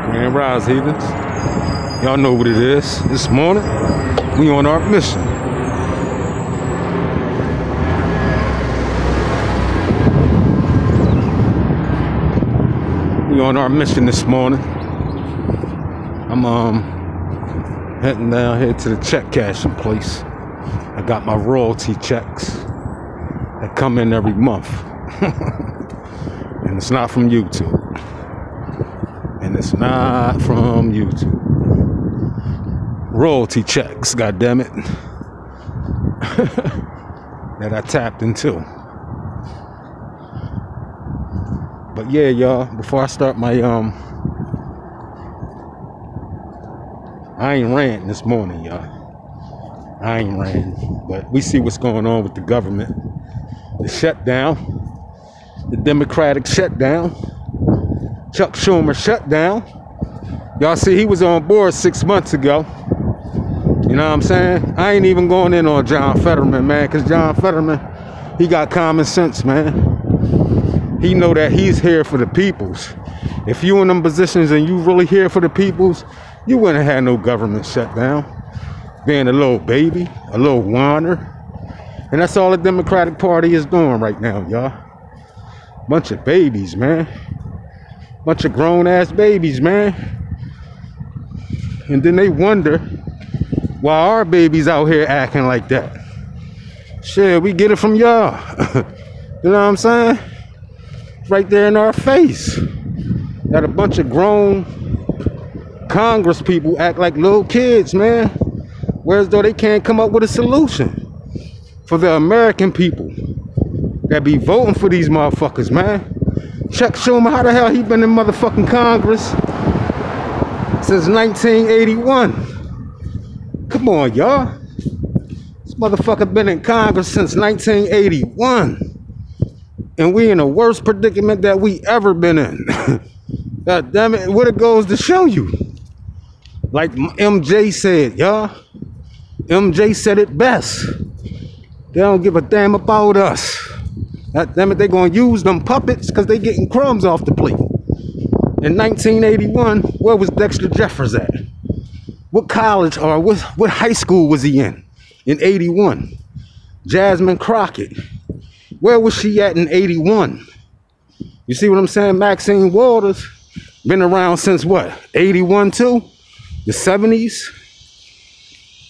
Grand Rise, heathens. Y'all know what it is. This morning, we on our mission. We on our mission this morning. I'm heading down here to the check cashing place. I got my royalty checks that come in every month. And it's not from YouTube. And it's not from YouTube. Royalty checks, goddammit. That I tapped into. But yeah, y'all, before I start my I ain't ranting this morning, y'all. I ain't ranting. But we see what's going on with the government. The shutdown. The Democratic shutdown. Chuck Schumer shutdown. Y'all see he was on board 6 months ago. You know what I'm saying? I ain't even going in on John Fetterman, man, because John Fetterman, he got common sense, man. He know that he's here for the peoples. If you in them positions and you really here for the peoples, you wouldn't have had no government shutdown. Being a little baby, a little whiner. And that's all the Democratic Party is doing right now, y'all. Bunch of babies, man. Bunch of grown-ass babies, man. And then they wonder why our babies out here acting like that. Shit, we get it from y'all. You know what I'm saying? Right there in our face. Got a bunch of grown Congress people act like little kids, man. Whereas though they can't come up with a solution for the American people that be voting for these motherfuckers, man. Chuck Schumer, how the hell he been in motherfucking Congress since 1981? Come on, y'all. This motherfucker been in Congress since 1981. And we in the worst predicament that we ever been in. God damn it, what it goes to show you. Like MJ said, y'all. MJ said it best. They don't give a damn about us. God damn it, they gonna use them puppets because they getting crumbs off the plate. In 1981, where was Dexter Jeffers at? What college or what high school was he in 81? Jasmine Crockett. Where was she at in 81? You see what I'm saying? Maxine Waters been around since what? 81 too? The 70s?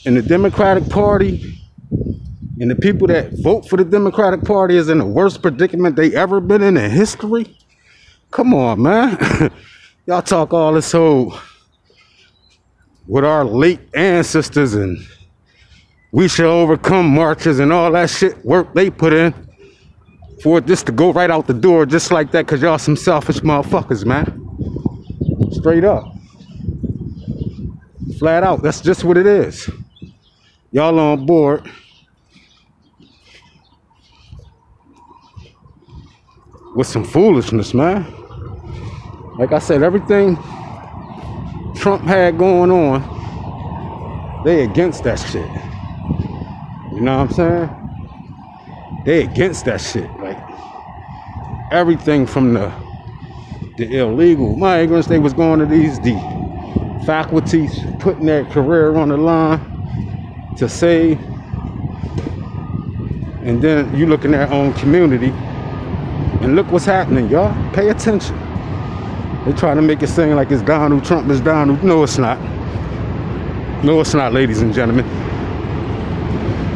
And the Democratic Party and the people that vote for the Democratic Party is in the worst predicament they ever been in history? Come on, man. Y'all talk all this whole with our late ancestors and we shall overcome marches and all that shit work they put in for this to go right out the door just like that because y'all some selfish motherfuckers, man. Straight up. Flat out. That's just what it is. Y'all on board with some foolishness, man. Like I said, everything Trump had going on, they against that shit. You know what I'm saying? They against that shit. Like everything from the illegal migrants, they was going to the faculties, putting their career on the line to save. And then you look in their own community and look what's happening, y'all. Pay attention. They try to make it seem like it's Donald Trump is Donald. No, it's not. No, it's not, ladies and gentlemen.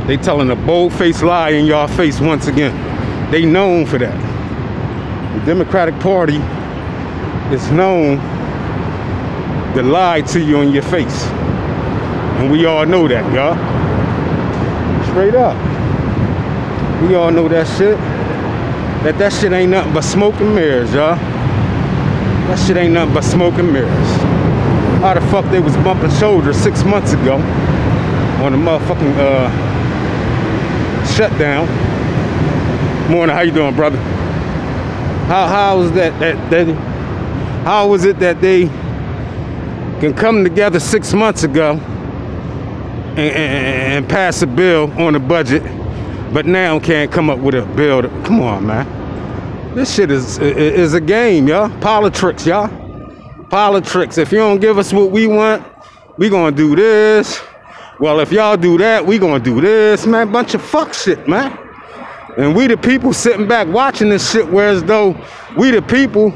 They telling a bold-faced lie in y'all face once again. They known for that. The Democratic Party is known to lie to you in your face. And we all know that, y'all. Straight up. We all know that shit. That shit ain't nothing but smoke and mirrors, y'all. That shit ain't nothing but smoke and mirrors. How the fuck they was bumping shoulders 6 months ago on the motherfucking shutdown. Morning, how you doing, brother? How was that how was it that they can come together 6 months ago and pass a bill on a budget, but now can't come up with a bill? Come on, man. This shit is a game, y'all. Politics, y'all. Politics. If you don't give us what we want, we gonna do this. Well, if y'all do that, we gonna do this, man. Bunch of fuck shit, man. And we the people sitting back watching this shit, whereas though we the people,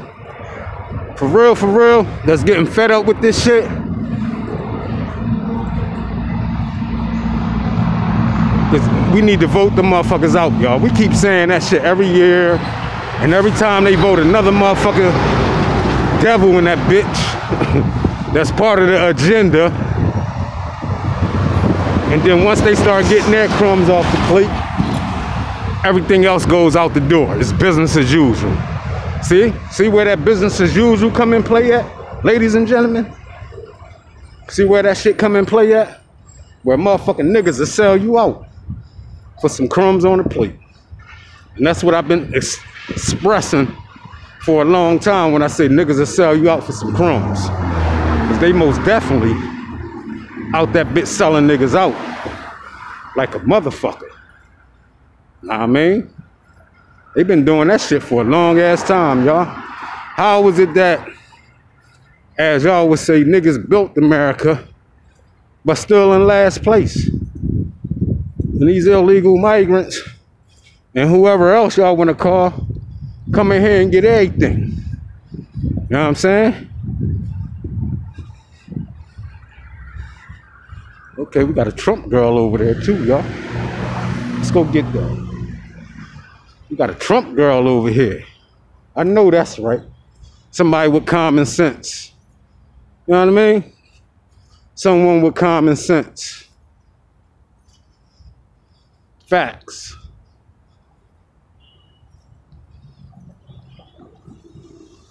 for real, that's getting fed up with this shit. We need to vote the motherfuckers out, y'all. We keep saying that shit every year, and every time they vote another motherfucker devil in that bitch that's part of the agenda. And then once they start getting their crumbs off the plate, everything else goes out the door. It's business as usual. See where that business as usual come in play at, ladies and gentlemen? See where that shit come in play at? Where motherfucking niggas will sell you out for some crumbs on the plate. And that's what I've been expressing for a long time when I say niggas will sell you out for some crumbs. Because they most definitely out that bitch selling niggas out like a motherfucker. Know what I mean? They been doing that shit for a long ass time, y'all. How was it that, as y'all would say, niggas built America, but still in last place? And these illegal migrants and whoever else y'all want to call come in here and get everything. You know what I'm saying? Okay, we got a Trump girl over there too, y'all. Let's go get that. We got a Trump girl over here. I know that's right. Somebody with common sense. You know what I mean? Someone with common sense. Facts.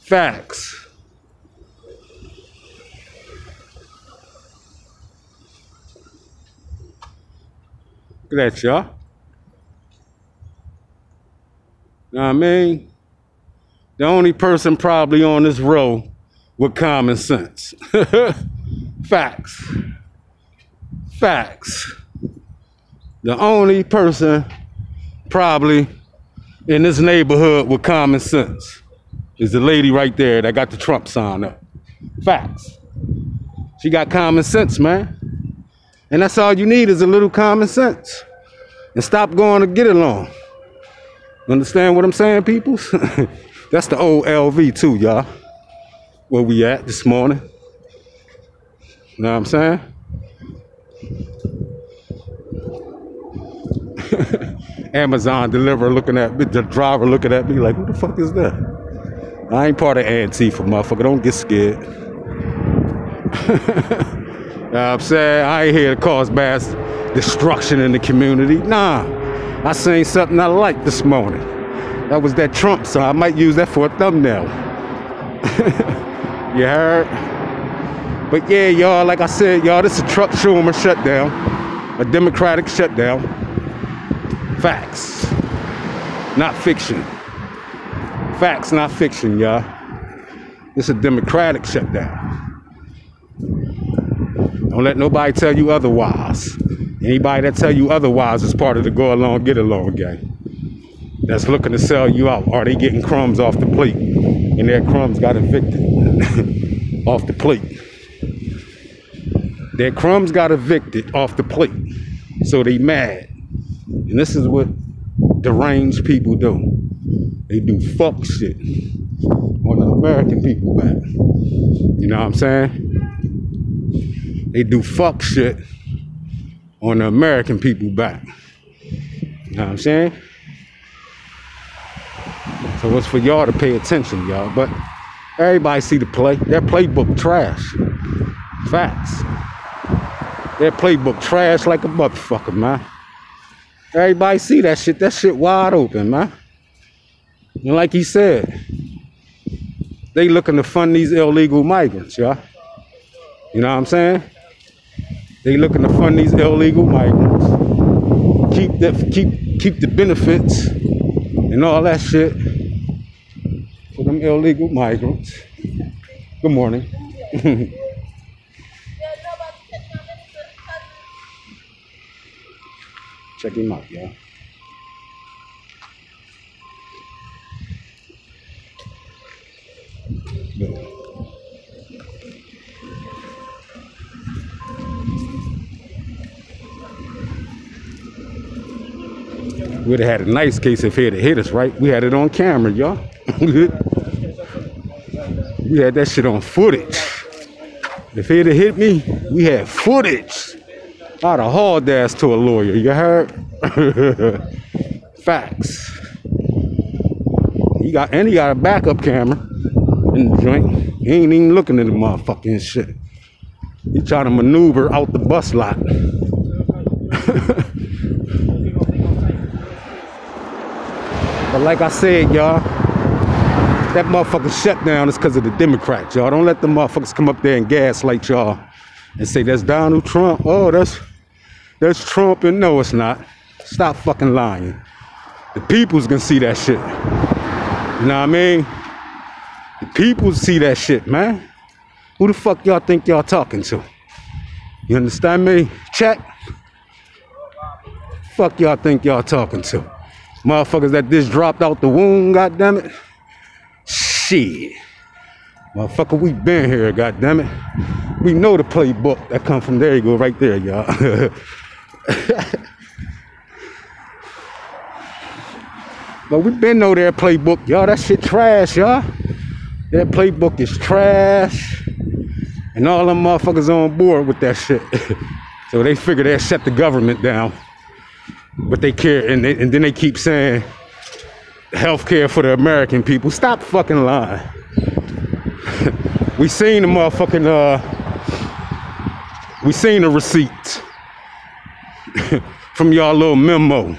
Facts. Look at that, y'all. Know what I mean? The only person probably on this row with common sense. Facts. Facts. The only person probably in this neighborhood with common sense is the lady right there that got the Trump sign up. Facts. She got common sense, man. And that's all you need is a little common sense. And stop going to get along. Understand what I'm saying, peoples? That's the old LV too, y'all. Where we at this morning. You know what I'm saying? Amazon deliverer looking at me, the driver looking at me like, who the fuck is that? I ain't part of Antifa, motherfucker. Don't get scared. You know what I'm saying? I ain't here to cause mass destruction in the community. Nah. I seen something I liked this morning. That was that Trump song. I might use that for a thumbnail. You heard? But yeah, y'all, like I said, y'all, this is a Truck Schumer shutdown. A Democratic shutdown. Facts. Not fiction. Facts, not fiction, y'all. This is a Democratic shutdown. Don't let nobody tell you otherwise. Anybody that tell you otherwise is part of the go along, get along gang. That's looking to sell you out. Are they getting crumbs off the plate? And their crumbs got evicted off the plate. Their crumbs got evicted off the plate. So they mad. And this is what deranged people do. They do fuck shit on the American people back. You know what I'm saying? They do fuck shit on the American people back. You know what I'm saying? So it's for y'all to pay attention, y'all. But everybody see the play. Their playbook trash. Facts. Their playbook trash like a motherfucker, man. Everybody see that shit. That shit wide open, man. And like he said, they looking to fund these illegal migrants, y'all. You know what I'm saying? They looking to fund these illegal migrants. Keep the benefits and all that shit for them illegal migrants. Good morning. Check him out, y'all. We'd have had a nice case if he'd have hit us, right? We had it on camera, y'all. We had that shit on footage. If he'd have hit me, we had footage. I'd have hauled ass to a lawyer, you heard? Facts. He got a backup camera in the joint. He ain't even looking at the motherfucking shit. He trying to maneuver out the bus lot. But like I said, y'all, that motherfucking shutdown is because of the Democrats, y'all. Don't let the motherfuckers come up there and gaslight y'all and say that's Donald Trump. Oh, that's Trump, and no, it's not. Stop fucking lying. The people's gonna see that shit. You know what I mean? The people see that shit, man. Who the fuck y'all think y'all talking to? You understand me? Check. Fuck y'all think y'all talking to? Motherfuckers that just dropped out the womb, goddammit. Shit. Motherfucker, we been here, goddammit. We know the playbook that come from there. You go right there, y'all. But we been know their playbook, y'all. That shit trash, y'all. That playbook is trash. And all them motherfuckers on board with that shit. So they figure they'll shut the government down. But they care, and then they keep saying health care for the American people. Stop fucking lying. We seen the motherfucking, we seen the receipts from y'all little memo.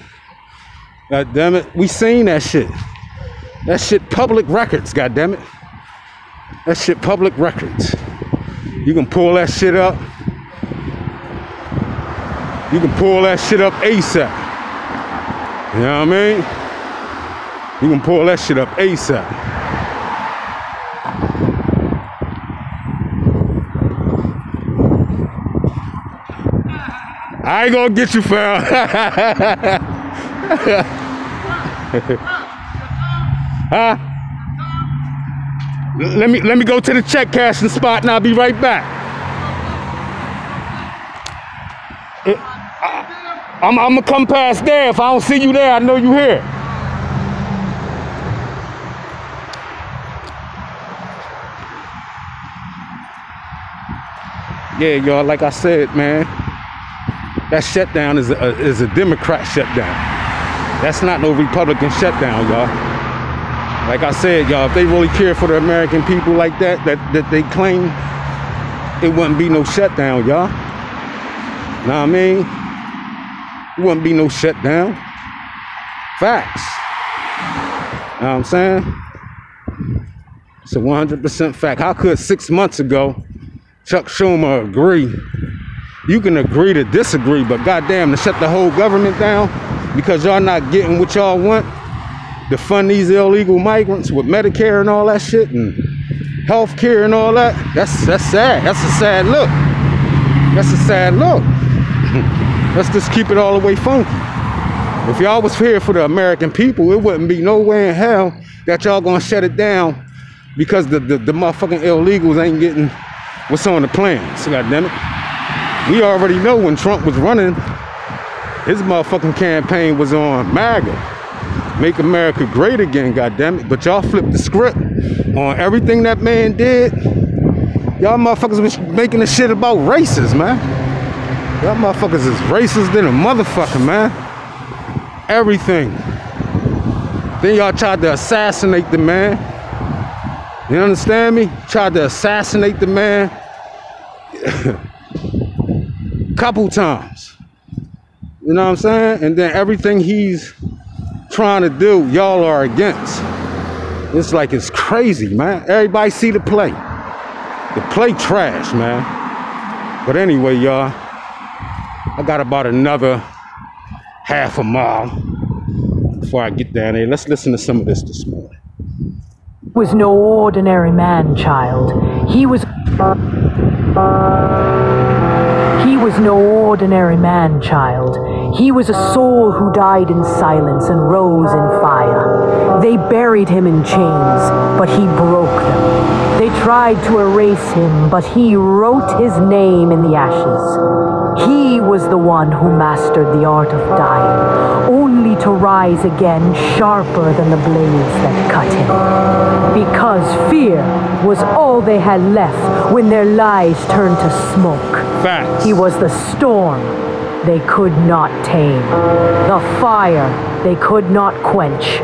God damn it, we seen that shit. That shit public records, god damn it. That shit public records. You can pull that shit up. You can pull that shit up ASAP. You know what I mean? You can pull that shit up ASAP. I ain't gonna get you, fam. Huh? Let me go to the check cashing spot and I'll be right back. I'm gonna come past there. If I don't see you there, I know you here. Yeah, y'all, like I said, man, that shutdown is a Democrat shutdown. That's not no Republican shutdown, y'all. Like I said, y'all, if they really care for the American people like that they claim, it wouldn't be no shutdown, y'all. Know what I mean? It wouldn't be no shutdown. Facts. Know what I'm saying? It's a 100% fact. How could 6 months ago Chuck Schumer agree? You can agree to disagree, but goddamn, to shut the whole government down because y'all not getting what y'all want, to fund these illegal migrants with Medicare and all that shit and health care and all that, that's sad. That's a sad look. That's a sad look. Let's just keep it all the way funky. If y'all was here for the American people, it wouldn't be no way in hell that y'all gonna shut it down because the motherfucking illegals ain't getting what's on the plan. So goddamn it. We already know when Trump was running, his motherfucking campaign was on MAGA. Make America great again, goddammit. But y'all flipped the script on everything that man did. Y'all motherfuckers was making the shit about races, man. Y'all motherfuckers is racist than a motherfucker, man. Everything. Then y'all tried to assassinate the man. You understand me? Tried to assassinate the man. Couple times. You know what I'm saying? And then everything he's trying to do, y'all are against. It's like it's crazy, man. Everybody see the play. The play trash, man. But anyway, y'all, I got about another half a mile before I get down there. Let's listen to some of this morning. Was no ordinary man child. He was no ordinary man child. He was a soul who died in silence and rose in fire. They buried him in chains, but he broke them. They tried to erase him, but he wrote his name in the ashes. He was the one who mastered the art of dying, only to rise again sharper than the blades that cut him. Because fear was all they had left when their lies turned to smoke. Facts. He was the storm they could not tame, the fire they could not quench.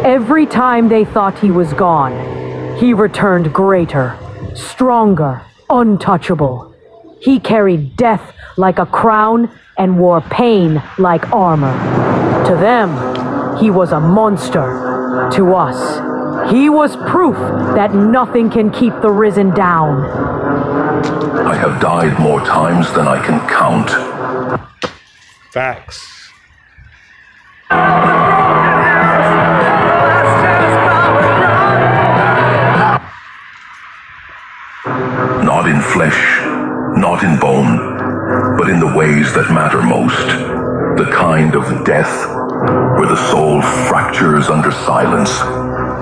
Every time they thought he was gone, he returned greater, stronger, untouchable. He carried death like a crown and wore pain like armor. To them, he was a monster. To us, he was proof that nothing can keep the risen down. I have died more times than I can count. Facts. Not in flesh, not in bone, but in the ways that matter most. The kind of death where the soul fractures under silence,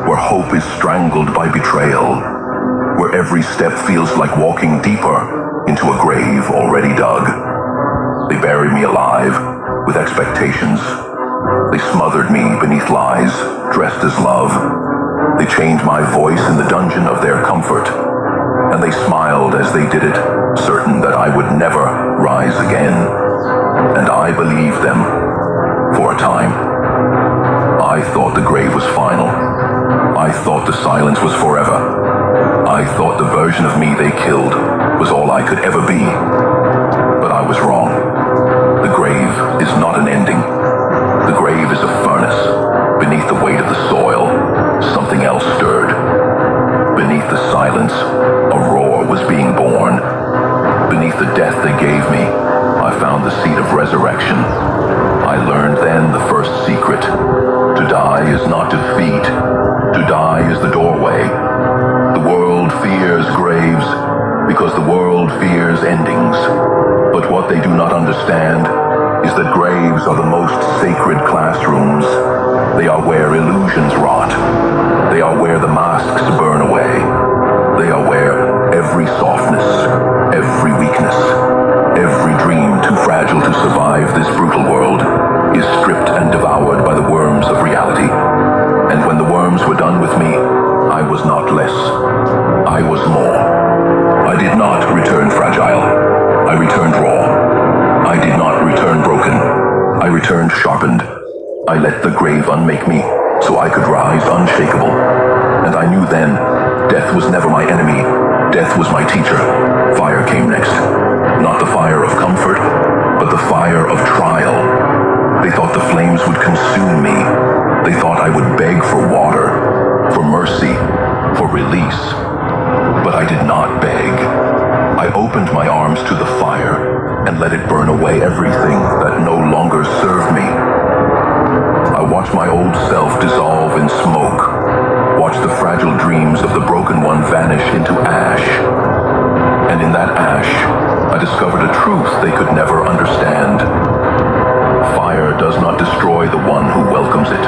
where hope is strangled by betrayal, where every step feels like walking deeper into a grave already dug. They buried me alive with expectations. They smothered me beneath lies, dressed as love. They chained my voice in the dungeon of their comfort. And they smiled as they did it, certain that I would never rise again. And I believed them for a time. I thought the grave was final. I thought the silence was forever. I thought the version of me they killed was all I could ever be. But I was wrong. The grave is not an ending. The grave is a furnace. Beneath the weight of the soil, something else stirred. Beneath the silence, a roar was being born. Beneath the death they gave me, I found the seed of resurrection. I learned then the first secret. To die is not defeat. To die is the doorway. The world fears graves because the world fears endings. But what they do not understand is that graves are the most sacred classrooms. They are where illusions rot. They are where the masks burn away. They are where every softness, every weakness, every dream too fragile to survive this brutal world is stripped and devoured by the worms of reality. And when the worms were done with me, I was not less. I was more. I did not return fragile. I returned raw. I did not return broken. I returned sharpened. I let the grave unmake me so I could rise unshakable. And I knew then, death was never my enemy. Death was my teacher. Fire came next. Not the fire of comfort, but the fire of trial. They thought the flames would consume me. They thought I would beg for water, for mercy, for release. But I did not beg. I opened my arms to the fire and let it burn away everything that no longer served me. I watched my old self dissolve in smoke, watched the fragile dreams of the broken one vanish into ash. And in that ash, I discovered a truth they could never understand. Fire does not destroy the one who welcomes it.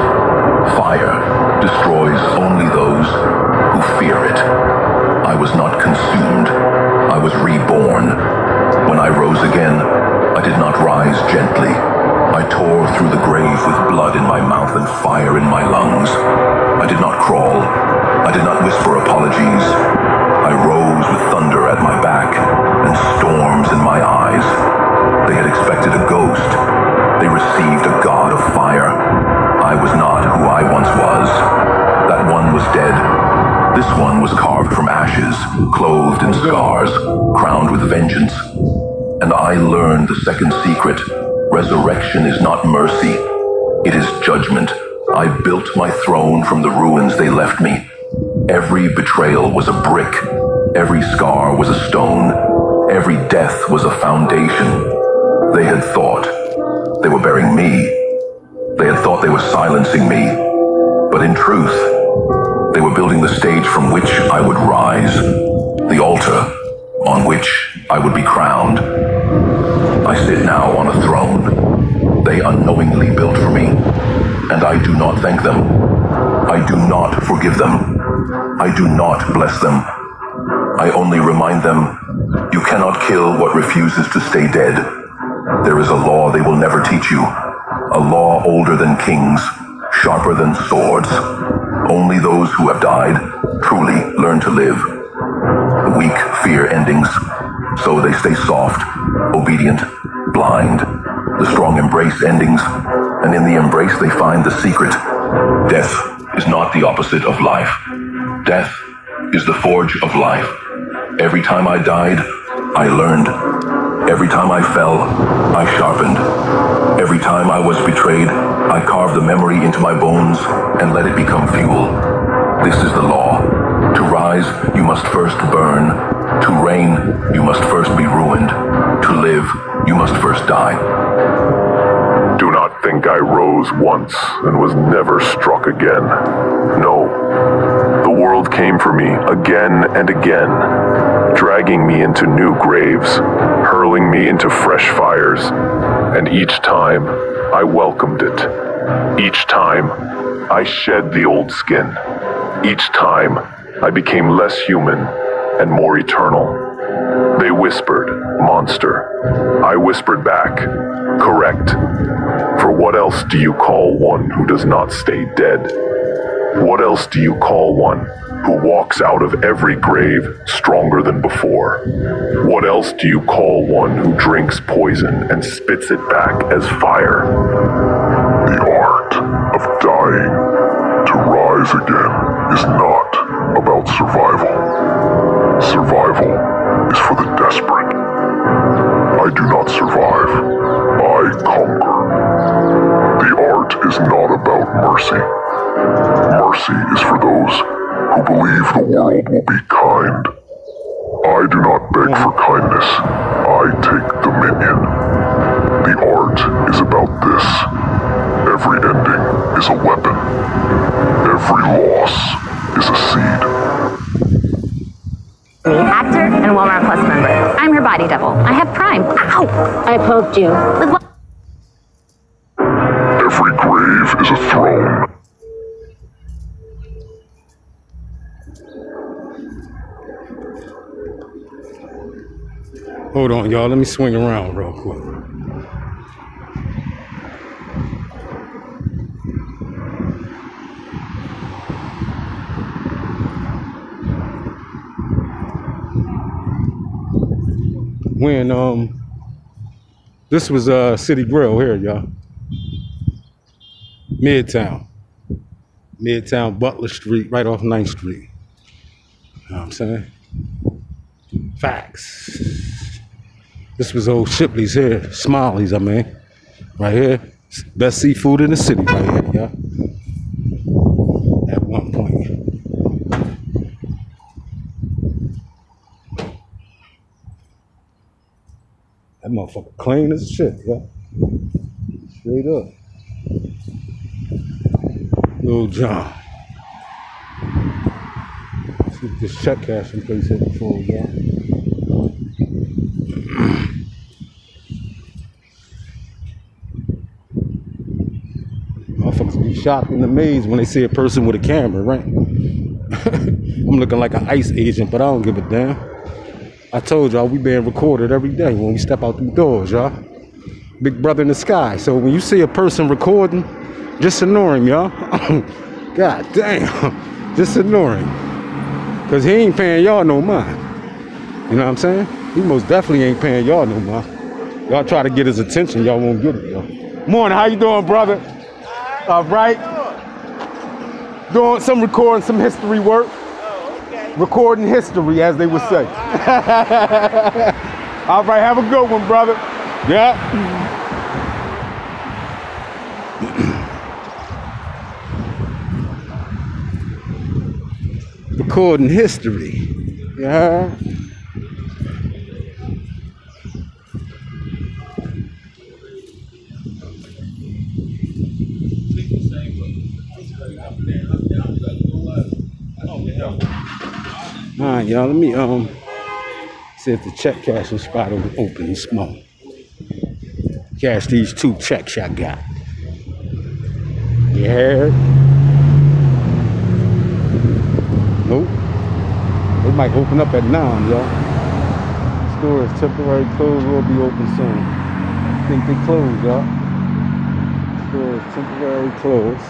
Fire destroys only those who fear it. I was not consumed. I was reborn. When I rose again, I did not rise gently. I tore through the grave with blood in my mouth and fire in my lungs. I did not crawl. I did not whisper apologies. I rose with thunder at my back and storms in my eyes. They had expected a ghost. They received a god of fire. I was not who I once was. That one was dead. This one was carved from ashes, clothed in scars, crowned with vengeance. And I learned the second secret. Resurrection is not mercy. It is judgment. I built my throne from the ruins they left me. Every betrayal was a brick. Every scar was a stone. Every death was a foundation. They had thought they were burying me. They had thought they were silencing me. But in truth, they were building the stage from which I would rise, the altar on which I would be crowned. I sit now on a throne they unknowingly built for me, and I do not thank them. I do not forgive them. I do not bless them. I only remind them, you cannot kill what refuses to stay dead. There is a law they will never teach you. a law older than kings, sharper than swords. Only those who have died truly learn to live. The weak fear endings, so they stay soft, obedient, blind. The strong embrace endings, and in the embrace they find the secret. Death is not the opposite of life. Death is the forge of life. Every time I died, I learned. Every time I fell, I sharpened. Every time I was betrayed, I carved the memory into my bones and let it become fuel. This is the law. To rise, you must first burn. To reign, you must first be ruined. To live, you must first die. Do not think I rose once and was never struck again. No. The world came for me again and again, dragging me into new graves, hurling me into fresh fires, and each time I welcomed it. Each time I shed the old skin. Each time I became less human and more eternal. They whispered, monster. I whispered back, correct. For what else do you call one who does not stay dead? What else do you call one who walks out of every grave stronger than before? What else do you call one who drinks poison and spits it back as fire? The art of dying to rise again is not about survival. Survival is for the desperate. I do not survive. I conquer. The art is not about mercy. Mercy is for those who believe the world will be kind. I do not beg for kindness. I take dominion. The art is about this. Every ending is a weapon. Every loss is a seed. Actor and Walmart Plus member. I'm your body double. I have Prime. Ow! I poked you. Every grave is a throne. Hold on, y'all. Let me swing around real quick. When this was City Grill here, y'all. Midtown, Butler Street, right off 9th Street. You know what I'm saying? Facts. This was old Shipley's here, Smiley's, I mean. Right here. Best seafood in the city right here, y'all. At one point. That motherfucker clean as shit, y'all. Straight up. Little John. Let's get this check cashing place here before we go. Motherfuckers be shocked and amazed when they see a person with a camera, right? I'm looking like an ICE agent, but I don't give a damn. I told y'all we being recorded every day when we step out the doors, y'all. Big brother in the sky. So when you see a person recording, just ignore him, y'all. God damn. Just ignore him. Because he ain't paying y'all no mind. You know what I'm saying? He most definitely ain't paying y'all no mind. Y'all try to get his attention, y'all won't get it, y'all. Morning, how you doing, brother? All right. Doing some recording, some history work. Recording history, as they would say. All right, have a good one, brother. Yeah. Recording history. Yeah. All right, y'all, let me see if the check cashing spot will open and small. Cash these 2 checks I got. You heard? Nope. They might open up at 9, y'all. Store is temporarily closed, will be open soon. I think they closed, y'all. store is temporarily closed.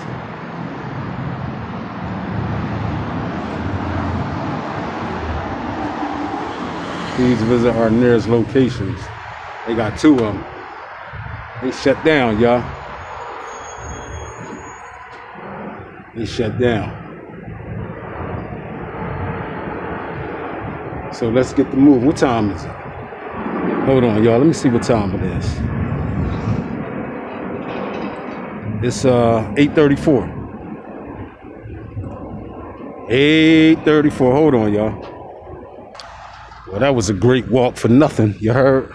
Please visit our nearest locations. They got 2 of them. They shut down, y'all. They shut down. So let's get the move. What time is it? Hold on, y'all. Let me see what time it is. It's 8:34. 8:34. Hold on, y'all. Well, that was a great walk for nothing. You heard?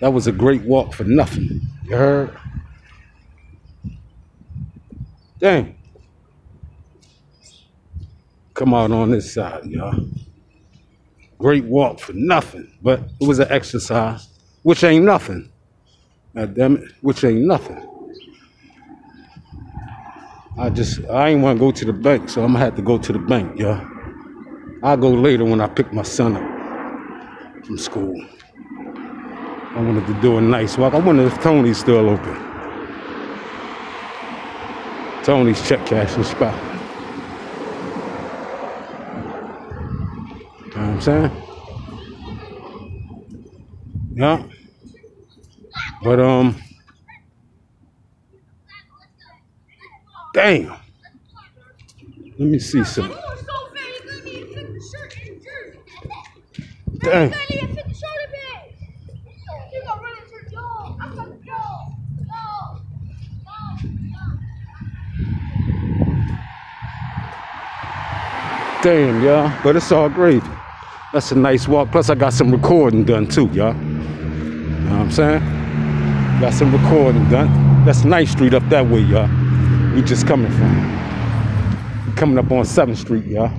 That was a great walk for nothing. You heard? Dang. Come out on this side, y'all. Great walk for nothing. But it was an exercise, which ain't nothing. God damn it, which ain't nothing. I ain't want to go to the bank, so I'm gonna have to go to the bank, y'all. I'll go later when I pick my son up from school. I wanted to do a nice walk. I wonder if Tony's still open. Tony's check cashing spot. You know what I'm saying? Yeah. But, damn. Let me see something. Dang. Damn, y'all. But it's all gravy. That's a nice walk. Plus, I got some recording done, too, y'all. You know what I'm saying? Got some recording done. That's 9th Street up that way, y'all. We just coming from. We coming up on 7th Street, y'all.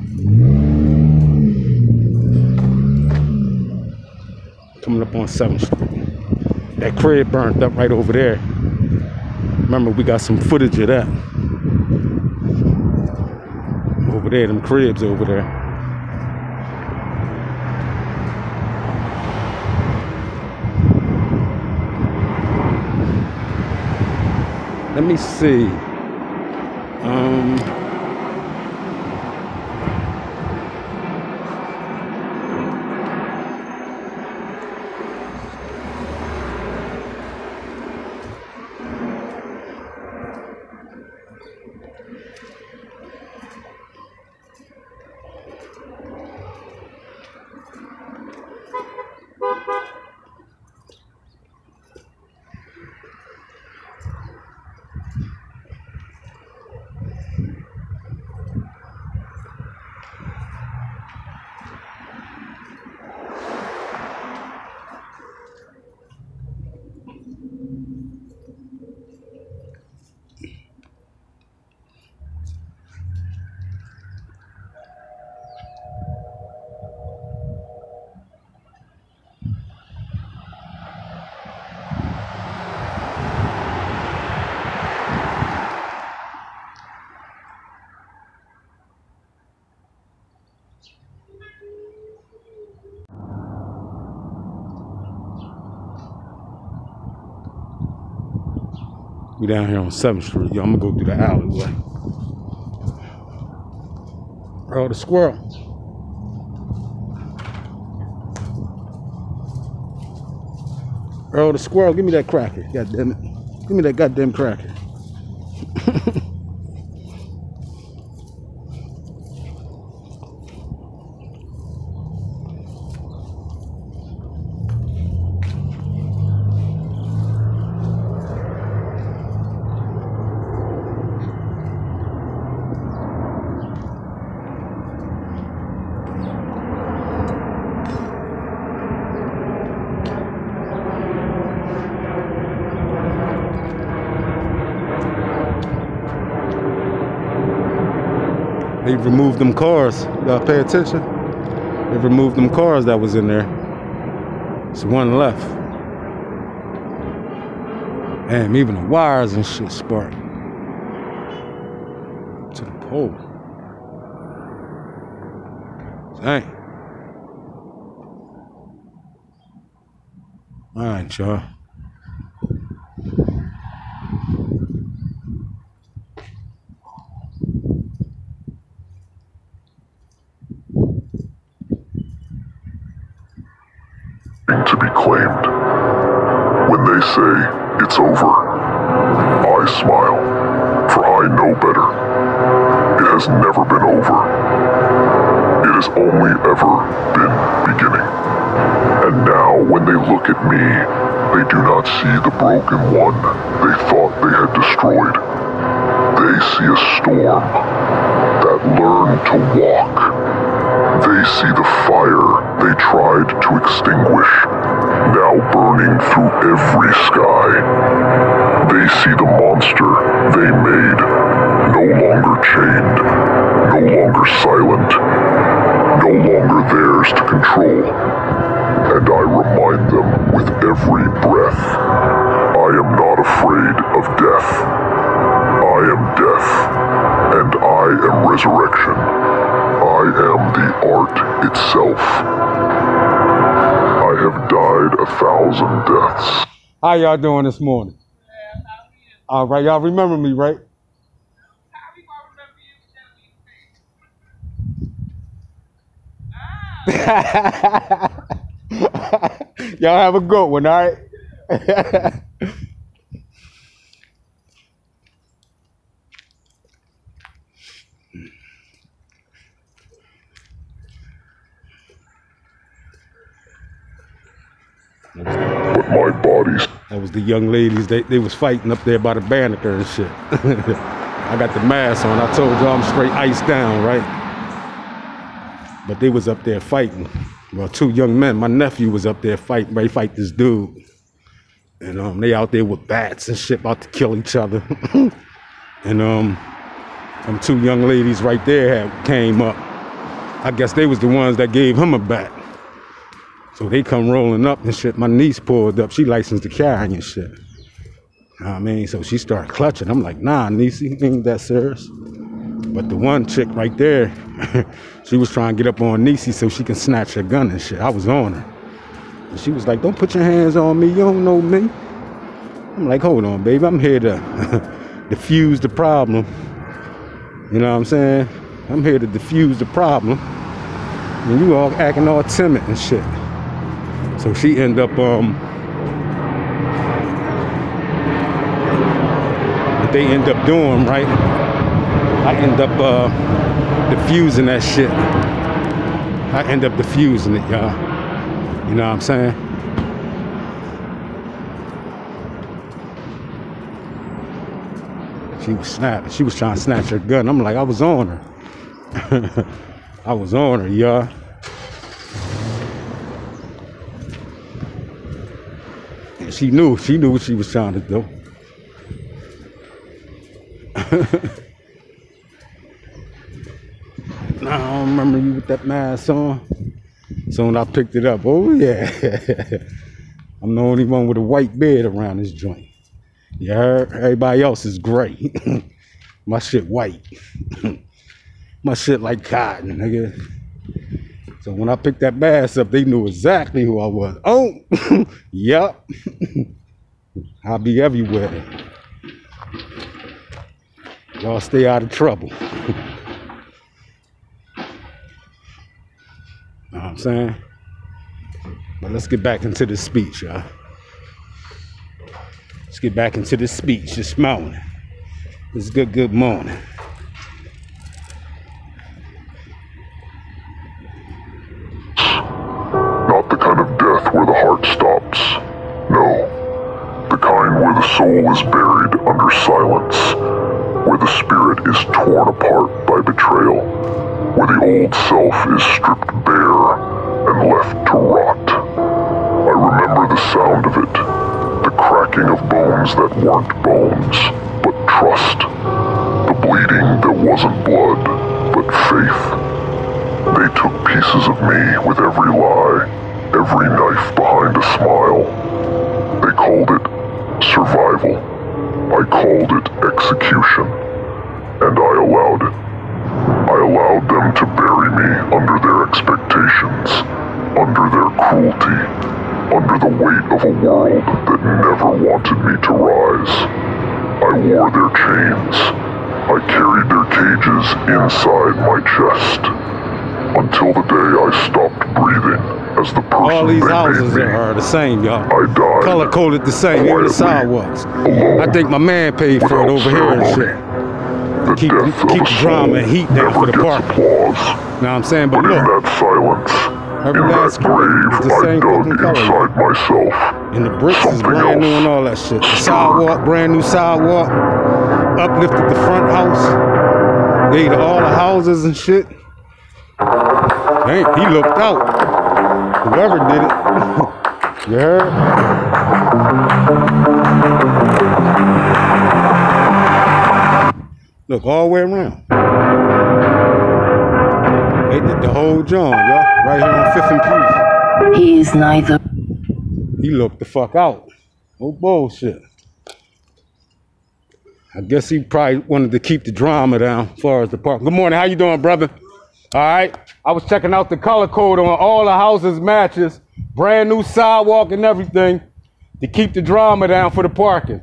Coming up on 7th Street. That crib burned up right over there. Remember, we got some footage of that. Over there, them cribs over there. Let me see. We down here on 7th Street, yo. I'm gonna go through the alleyway. Oh, the squirrel. Earl the squirrel, give me that cracker. God damn it. Give me that goddamn cracker. They removed them cars. Y'all pay attention? They removed them cars that was in there. There's one left. Damn, even the wires and shit sparked to the pole. Dang. All right, y'all. to be claimed. When they say it's over, I smile, for I know better. It has never been over. It has only ever been beginning. And now, when they look at me, they do not see the broken one they thought they had destroyed. They see a storm that learned to walk. They see the fire they tried to extinguish, now burning through every sky. They see the monster they made, no longer chained, no longer silent, no longer theirs to control. And I remind them with every breath, I am not afraid of death. I am death, and I am resurrection. I am the art itself. I have died 1,000 deaths. How y'all doing this morning? All right, y'all remember me, right? Y'all have a good one, all right? But my body's... That was the young ladies. They was fighting up there by the Banneker and shit. I got the mask on. I told y'all I'm straight iced down, right? But they was up there fighting. Well, two young men. My nephew was up there fighting. Ready to fight this dude. And they out there with bats and shit about to kill each other. And them two young ladies right there came up. I guess they was the ones that gave him a bat. So they come rolling up and shit. My niece pulled up. She licensed to carry and shit. You know what I mean? So she started clutching. I'm like, nah, niece, ain't that serious. But the one chick right there, she was trying to get up on Niecy so she can snatch her gun and shit. I was on her. And she was like, don't put your hands on me. You don't know me. I'm like, hold on, baby. I'm here to diffuse the problem. You know what I'm saying? I'm here to diffuse the problem. And you all acting all timid and shit. So she ended up, what they end up doing, right? I end up diffusing that shit. I end up diffusing it, y'all. You know what I'm saying? She was snapping. She was trying to snatch her gun. I'm like, I was on her. I was on her, y'all. And she knew what she was trying to do. I don't remember you with that mask on. So when I picked it up, oh yeah. I'm the only one with a white beard around this joint. You heard? Everybody else is gray. My shit white. My shit like cotton, nigga. So when I picked that mask up, they knew exactly who I was. Oh, yup. I'll be everywhere. Y'all stay out of trouble. Know what I'm saying? But let's get back into this speech, y'all. Let's get back into this speech this morning. It's good morning. Not the kind of death where the heart stops. No. The kind where the soul is buried under silence. Where the spirit is torn apart by betrayal. Where the old self is stripped bare and left to rot. I remember the sound of it. The cracking of bones that weren't bones, but trust. The bleeding that wasn't blood, but faith. They took pieces of me with every lie, every knife behind a smile. They called it survival. I called it execution. And I allowed it. I allowed them to bury me under their expectations, under their cruelty, under the weight of a world that never wanted me to rise. I wore their chains. I carried their cages inside my chest, until the day I stopped breathing as the person All these they houses made me. are the same, y'all. I died. Color coded the same, even the sidewalks. I think my man paid for it over here and shit. The Keep death of the a drama and heat down for the never park. gets Know applause. what I'm saying? But But in look, that silence, every in last that grave it's the I same dug fucking color. inside myself, And the bricks is something brand new else and all that shit. The stirred. sidewalk, brand new sidewalk. Uplifted the front house. Gave all the houses and shit. Hey, he looked out. Whoever did it. You heard? Look all the way around. They did the whole John, y'all. Right here on 5th and Peace. He is neither. He looked the fuck out. No bullshit. I guess he probably wanted to keep the drama down as far as the park. Good morning, how you doing, brother? All right. I was checking out the color code on all the houses matches. Brand new sidewalk and everything to keep the drama down for the parking.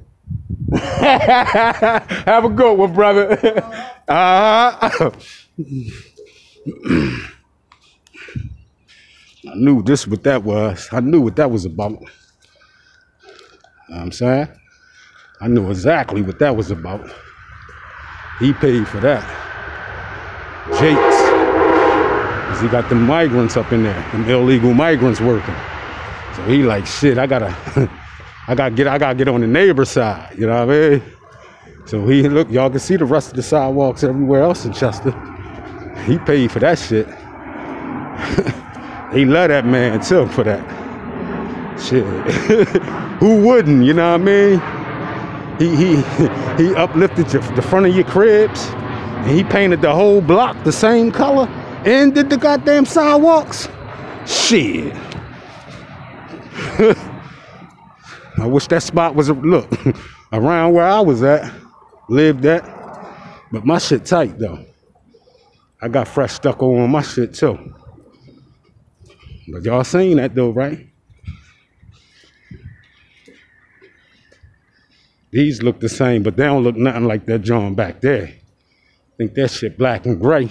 Have a good one, brother. I knew this what that was. I knew what that was about. You know what I'm saying? I knew exactly what that was about. He paid for that. Jakes. Cause he got the migrants up in there, them illegal migrants working. So he like, shit, I gotta get on the neighbor's side, you know what I mean? So he, look, y'all can see the rest of the sidewalks everywhere else in Chester. He paid for that shit. He love that man too for that. Shit. Who wouldn't, you know what I mean? He uplifted the front of your cribs and he painted the whole block the same color and did the goddamn sidewalks. Shit. I wish that spot was, look, around where I was at, lived at. But my shit tight though. I got fresh stucco on my shit too. But y'all seen that though, right? These look the same, but they don't look nothing like that John back there. I think that shit black and gray.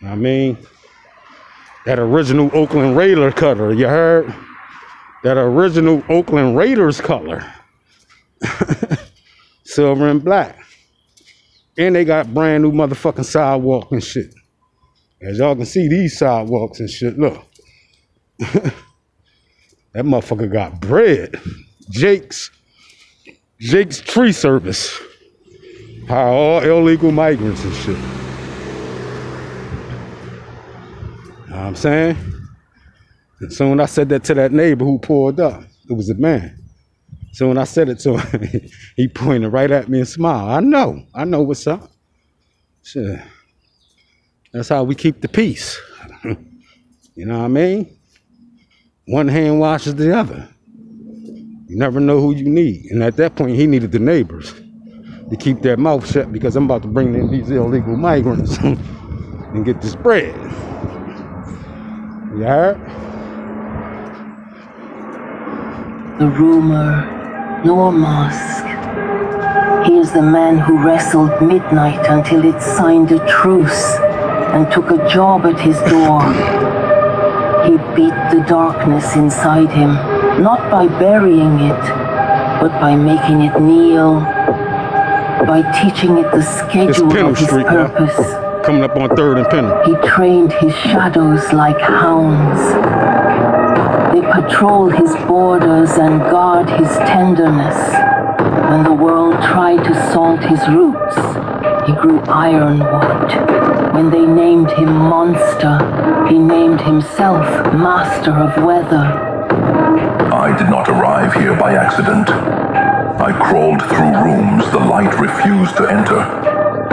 I mean, that original Oakland Raider color, you heard? That original Oakland Raiders color. Silver and black. And they got brand new motherfucking sidewalk and shit. As y'all can see, these sidewalks and shit, look. That motherfucker got bread. Jake's tree service. Hire all illegal migrants and shit. Know what I'm saying? And so when I said that to that neighbor who pulled up, it was a man. So when I said it to him, he pointed right at me and smiled. I know what's up. Shit. That's how we keep the peace. You know what I mean? One hand washes the other. You never know who you need. And at that point, he needed the neighbors to keep their mouth shut because I'm about to bring in these illegal migrants and get this bread. You heard? The rumor, nor mask. He is the man who wrestled midnight until it signed a truce and took a job at his door. He beat the darkness inside him, not by burying it, but by making it kneel, by teaching it the schedule of his purpose. Now. Coming up on 3rd and Penn. He trained his shadows like hounds. They patrol his borders and guard his tenderness. When the world tried to salt his roots, he grew ironwood. When they named him monster, he named himself master of weather. I did not arrive here by accident. I crawled through rooms the light refused to enter,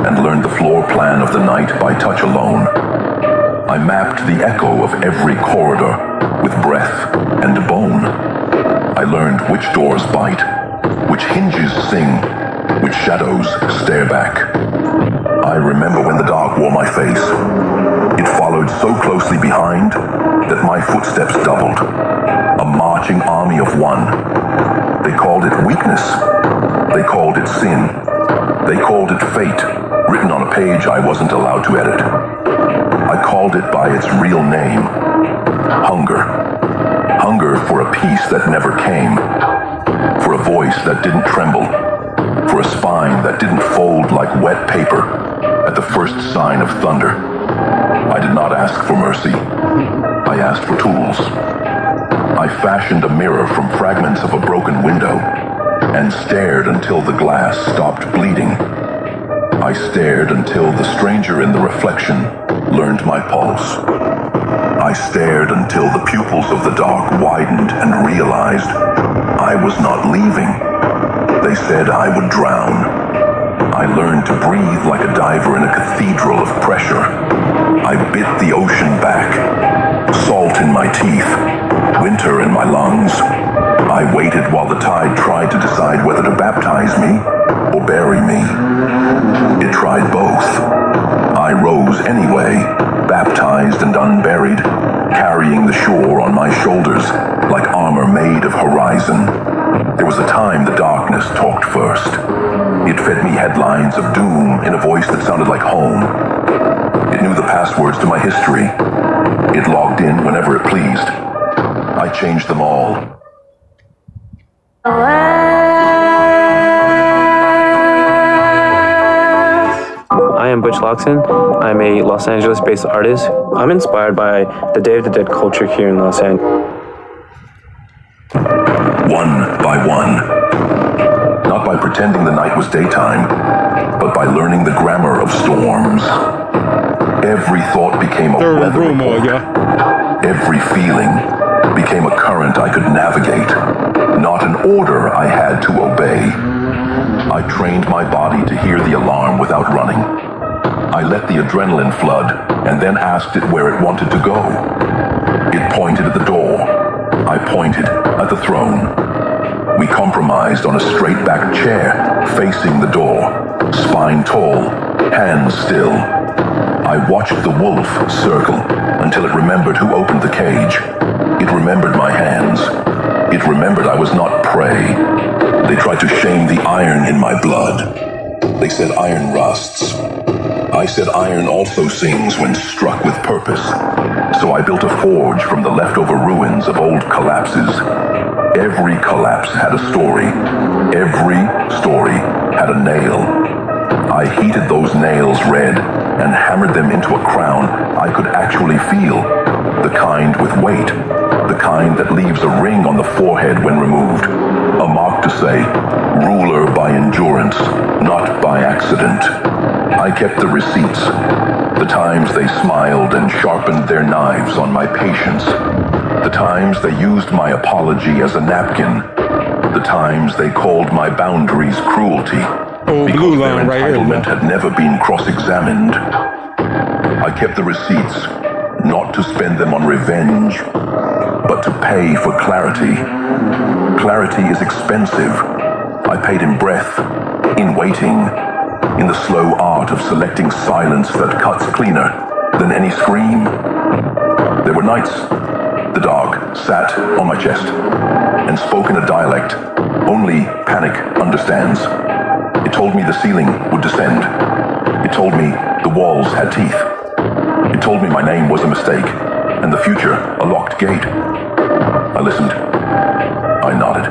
and learned the floor plan of the night by touch alone. I mapped the echo of every corridor with breath and bone. I learned which doors bite, which hinges sing, which shadows stare back. I remember when the dark wore my face. It followed so closely behind that my footsteps doubled. A marching army of one. They called it weakness. They called it sin. They called it fate, written on a page I wasn't allowed to edit. I called it by its real name. Hunger. Hunger for a peace that never came. For a voice that didn't tremble. For a spine that didn't fold like wet paper at the first sign of thunder. I did not ask for mercy. I asked for tools. I fashioned a mirror from fragments of a broken window and stared until the glass stopped bleeding. I stared until the stranger in the reflection learned my pulse. I stared until the pupils of the dark widened and realized I was not leaving. They said I would drown. I learned to breathe like a diver in a cathedral of pressure. I bit the ocean back. Salt in my teeth. Winter in my lungs. I waited while the tide tried to decide whether to baptize me or bury me. It tried both. I rose anyway, baptized and unburied, carrying the shore on my shoulders like armor made of horizon. There was a time the darkness talked first. It fed me headlines of doom in a voice that sounded like home. It knew the passwords to my history. It logged in whenever it pleased. I changed them all. I am Butch Loxton. I'm a Los Angeles-based artist. I'm inspired by the Day of the Dead culture here in Los Angeles. One by one. Not by pretending the night was daytime, but by learning the grammar of storms. Every thought became a weather report. Every feeling became a current I could navigate, not an order I had to obey. I trained my body to hear the alarm without running. I let the adrenaline flood and then asked it where it wanted to go. It pointed at the door. I pointed at the throne. We compromised on a straight-backed chair facing the door, spine tall, hands still. I watched the wolf circle until it remembered who opened the cage. It remembered my hands. It remembered I was not prey. They tried to shame the iron in my blood. They said iron rusts. I said iron also sings when struck with purpose. So I built a forge from the leftover ruins of old collapses. Every collapse had a story. Every story had a nail. I heated those nails red and hammered them into a crown I could actually feel. The kind with weight. The kind that leaves a ring on the forehead when removed. A mark to say, ruler by endurance, not by accident. I kept the receipts. The times they smiled and sharpened their knives on my patience. The times they used my apology as a napkin. The times they called my boundaries cruelty. Because their entitlement had never been cross-examined. I kept the receipts, not to spend them on revenge, but to pay for clarity. Clarity is expensive. I paid in breath, in waiting, in the slow art of selecting silence that cuts cleaner than any scream. There were nights the dog sat on my chest and spoke in a dialect only panic understands. It told me the ceiling would descend. It told me the walls had teeth. It told me my name was a mistake and the future a locked gate. I listened. I nodded.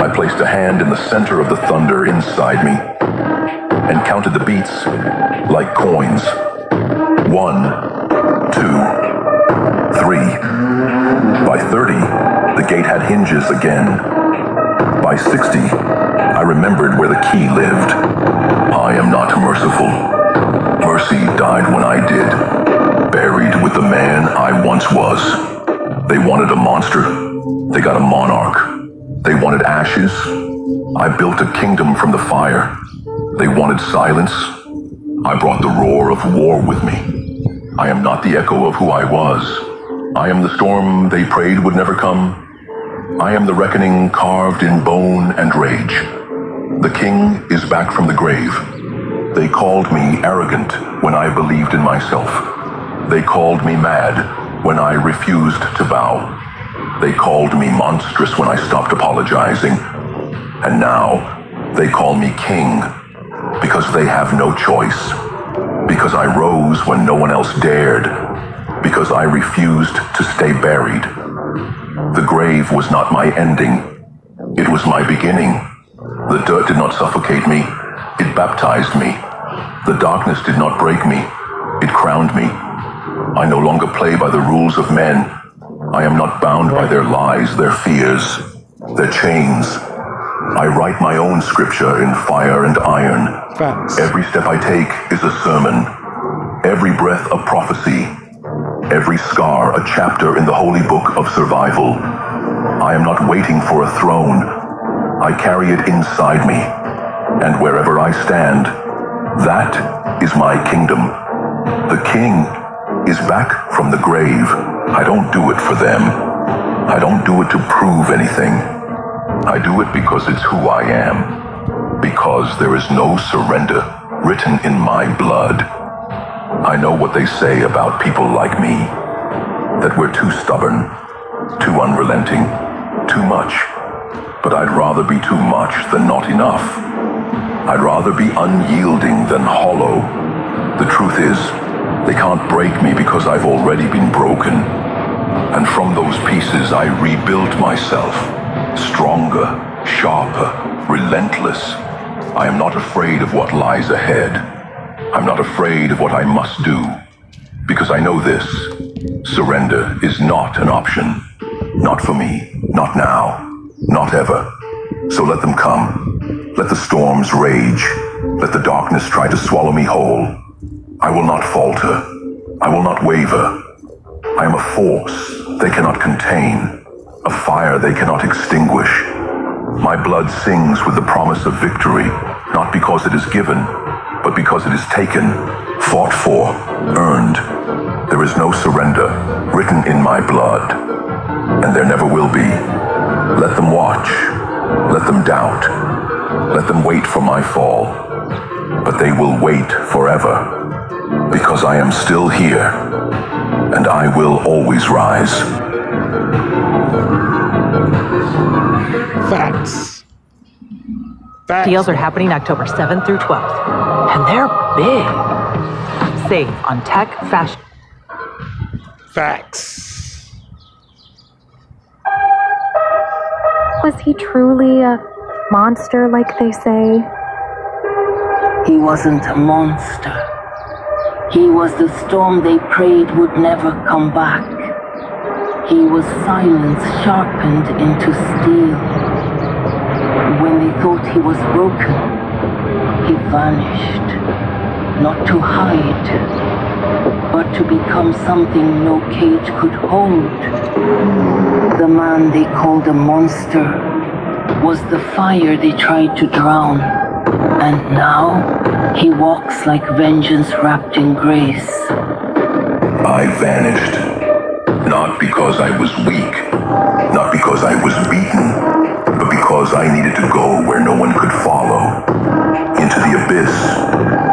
I placed a hand in the center of the thunder inside me and counted the beats like coins. 1, 2, 3. By 30, the gate had hinges again. By 60, I remembered where the key lived. I am not merciful. Mercy died when I did, buried with the man I once was. They wanted a monster. They got a monarch. They wanted ashes. I built a kingdom from the fire. They wanted silence. I brought the roar of war with me. I am not the echo of who I was. I am the storm they prayed would never come. I am the reckoning carved in bone and rage. The king is back from the grave. They called me arrogant when I believed in myself. They called me mad when I refused to bow. They called me monstrous when I stopped apologizing. And now they call me king because they have no choice. Because I rose when no one else dared. because I refused to stay buried. The grave was not my ending. It was my beginning. The dirt did not suffocate me. It baptized me. The darkness did not break me. It crowned me. I no longer play by the rules of men. I am not bound by their lies, their fears, their chains. I write my own scripture in fire and iron. Facts. Every step I take is a sermon. Every breath a prophecy. Every scar a chapter in the holy book of survival. I am not waiting for a throne. I carry it inside me. And wherever I stand, that is my kingdom. The king is back from the grave. I don't do it for them. I don't do it to prove anything. I do it because it's who I am. Because there is no surrender written in my blood. I know what they say about people like me. That we're too stubborn, too unrelenting, too much. But I'd rather be too much than not enough. I'd rather be unyielding than hollow. The truth is, they can't break me because I've already been broken. And from those pieces I rebuilt myself. Stronger, sharper, relentless. I am not afraid of what lies ahead. I'm not afraid of what I must do. Because I know this. Surrender is not an option. Not for me. Not now. Not ever. So let them come. Let the storms rage. Let the darkness try to swallow me whole. I will not falter. I will not waver. I am a force they cannot contain, a fire they cannot extinguish. My blood sings with the promise of victory, not because it is given, but because it is taken, fought for, earned. There is no surrender written in my blood, and there never will be. Let them watch. Let them doubt. Let them wait for my fall. But they will wait forever. Because I am still here, and I will always rise. Facts. Facts. Deals are happening October 7th through 12th, and they're big. Save on tech, fashion. Facts. Was he truly a monster like they say? He wasn't a monster. He was the storm they prayed would never come back. He was silence sharpened into steel. When they thought he was broken, he vanished. Not to hide, but to become something no cage could hold. The man they called a monster was the fire they tried to drown. And now, he walks like vengeance wrapped in grace. I vanished. Not because I was weak, not because I was beaten, but because I needed to go where no one could follow. Into the abyss,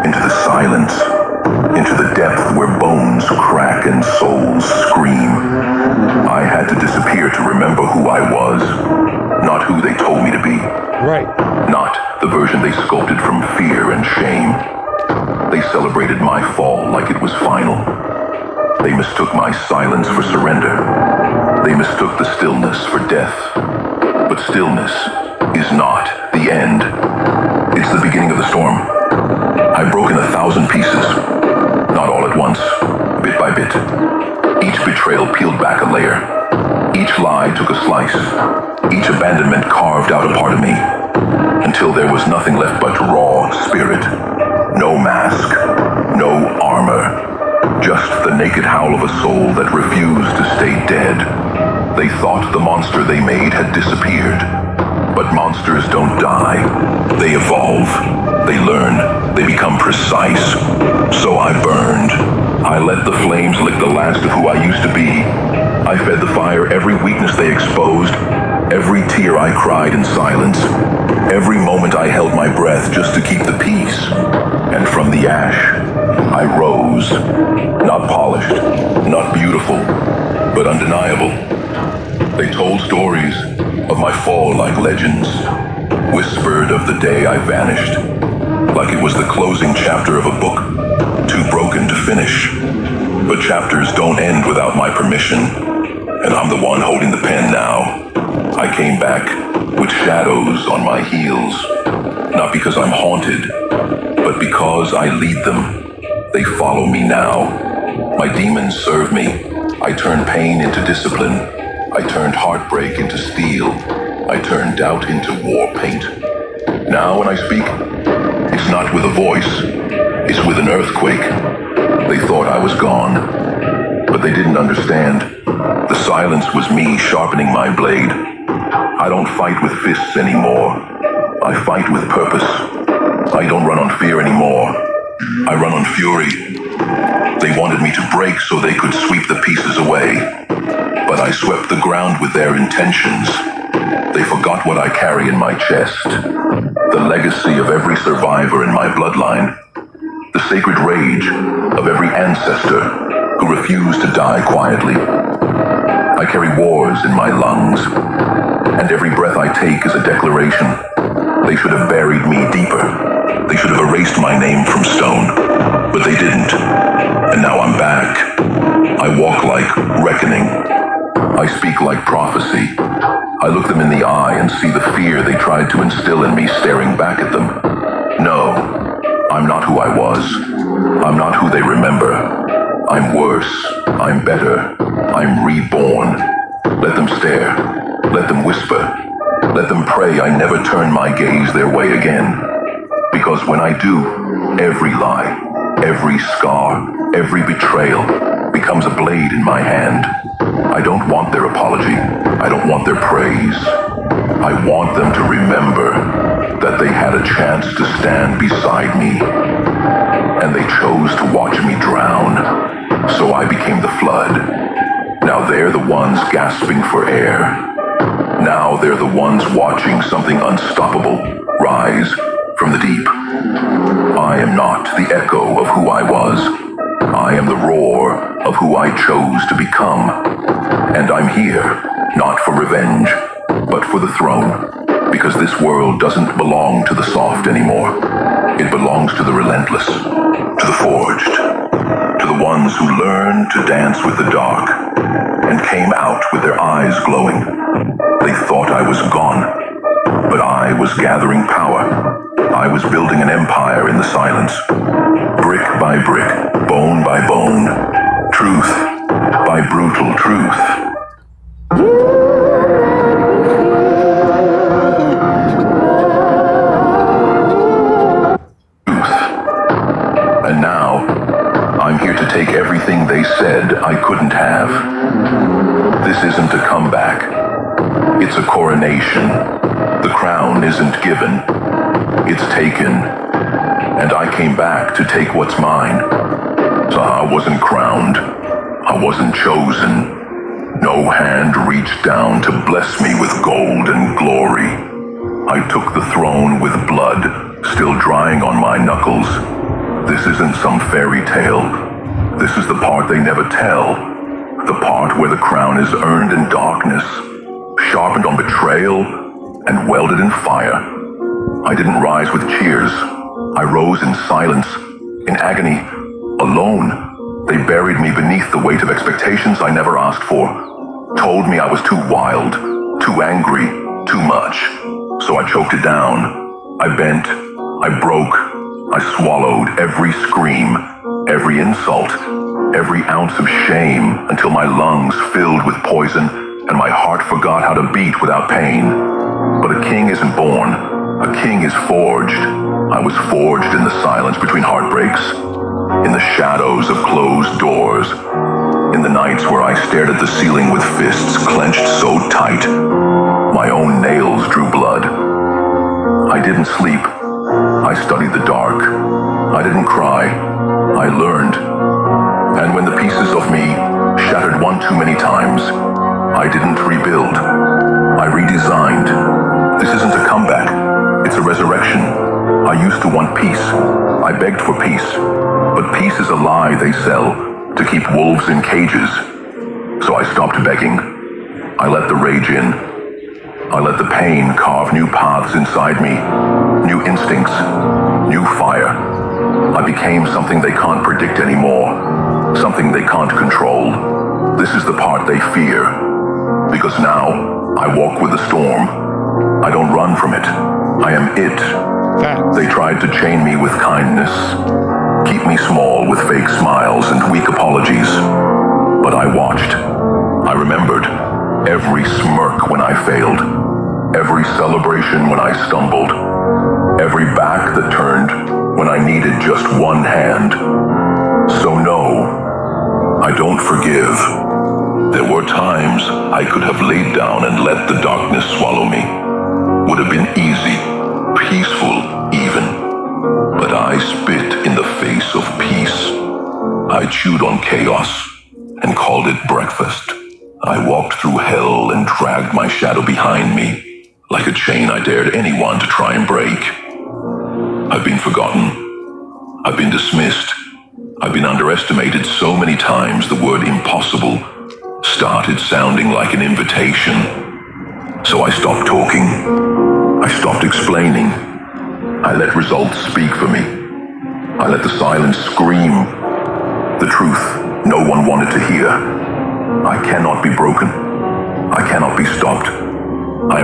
into the silence, into the depth where bones crack and souls scream. I had to disappear to remember who I was, not who they told me to be. Right. Not the version they sculpted from fear and shame. They celebrated my fall like it was final. They mistook my silence for surrender. They mistook the stillness for death. But stillness is not the end. It's the beginning of the storm. I broke in 1,000 pieces. Not all at once, bit by bit. Each betrayal peeled back a layer. Each lie took a slice. Each abandonment carved out a part of me. Until there was nothing left but raw spirit. No mask, no armor. Just the naked howl of a soul that refused to stay dead. They thought the monster they made had disappeared. But monsters don't die. They evolve. They learn. They become precise. So I burned. I let the flames lick the last of who I used to be. I fed the fire every weakness they exposed. Every tear I cried in silence. Every moment I held my breath just to keep the peace. And from the ash, I rose. Not polished, not beautiful, but undeniable. They told stories of my fall like legends. Whispered of the day I vanished. Like it was the closing chapter of a book, too broken to finish. But chapters don't end without my permission, and I'm the one holding the pen now. I came back with shadows on my heels, not because I'm haunted, but because I lead them. They follow me now. My demons serve me. I turned pain into discipline. I turned heartbreak into steel. I turned doubt into war paint. Now when I speak, it's not with a voice, it's with an earthquake. They thought I was gone, but they didn't understand. The silence was me sharpening my blade. I don't fight with fists anymore. I fight with purpose. I don't run on fear anymore. I run on fury. They wanted me to break so they could sweep the pieces away. But I swept the ground with their intentions. They forgot what I carry in my chest. The legacy of every survivor in my bloodline. The sacred rage of every ancestor who refused to die quietly. I carry wars in my lungs, and every breath I take is a declaration. They should have buried me deeper. They should have erased my name from stone, but they didn't. And now I'm back. I walk like reckoning. I speak like prophecy. I look them in the eye and see the fear they tried to instill in me staring back at them. No, I'm not who I was. I'm not who they remember. I'm worse. I'm better. I'm reborn. Let them stare. Let them whisper. Let them pray I never turn my gaze their way again. Because when I do, every lie, every scar, every betrayal becomes a blade in my hand. I don't want their apology. I don't want their praise. I want them to remember that they had a chance to stand beside me. And they chose to watch me drown. So I became the flood. Now they're the ones gasping for air. Now they're the ones watching something unstoppable rise from the deep. I am not the echo of who I was. I am the roar of who I chose to become. And I'm here, not for revenge, but for the throne. Because this world doesn't belong to the soft anymore. It belongs to the relentless, to the forged, to the ones who learned to dance with the dark and came out with their eyes glowing. They thought I was gone, but I was gathering power. I was building an empire in the silence, brick by brick, bone by bone, truth by brutal truth. And now, I'm here to take everything they said I couldn't have. This isn't a comeback. It's a coronation. The crown isn't given. It's taken. And I came back to take what's mine. So I wasn't crowned. I wasn't chosen. No hand reached down to bless me with gold and glory. I took the throne with blood still drying on my knuckles. This isn't some fairy tale. This is the part they never tell. The part where the crown is earned in darkness, sharpened on betrayal, and welded in fire. I didn't rise with cheers. I rose in silence, in agony, alone. They buried me beneath the weight of expectations I never asked for. Told me I was too wild, too angry, too much. So I choked it down. I bent. I broke. I swallowed every scream, every insult, every ounce of shame until my lungs filled with poison and my heart forgot how to beat without pain. But a king isn't born. A king is forged. I was forged in the silence between heartbreaks, in the shadows of closed doors, in the nights where I stared at the ceiling with fists clenched so tight, my own nails drew blood. I didn't sleep. I studied the dark. I didn't cry. I learned. And when the pieces of me shattered one too many times, I didn't rebuild. I redesigned. This isn't a comeback. It's a resurrection. I used to want peace. I begged for peace. But peace is a lie they sell to keep wolves in cages. So I stopped begging. I let the rage in. I let the pain carve new paths inside me, new instincts, new fire. I became something they can't predict anymore. something they can't control. This is the part they fear. Because now, I walk with the storm. I don't run from it. I am it. They tried to chain me with kindness, keep me small with fake smiles and weak apologies. But I watched. I remembered every smirk when I failed, every celebration when I stumbled, every back that turned when I needed just one hand. So no, I don't forgive. There were times I could have laid down and let the darkness swallow me. Would have been easy, peaceful even. But I spit in the face of peace. I chewed on chaos and called it breakfast. I walked through hell and dragged my shadow behind me, like a chain I dared anyone to try and break. I've been forgotten. I've been dismissed. I've been underestimated so many times the word impossible started sounding like an invitation. So I stopped talking. I stopped explaining. I let results speak for me. I let the silence scream the truth no one wanted to hear. I cannot be broken. I cannot be stopped.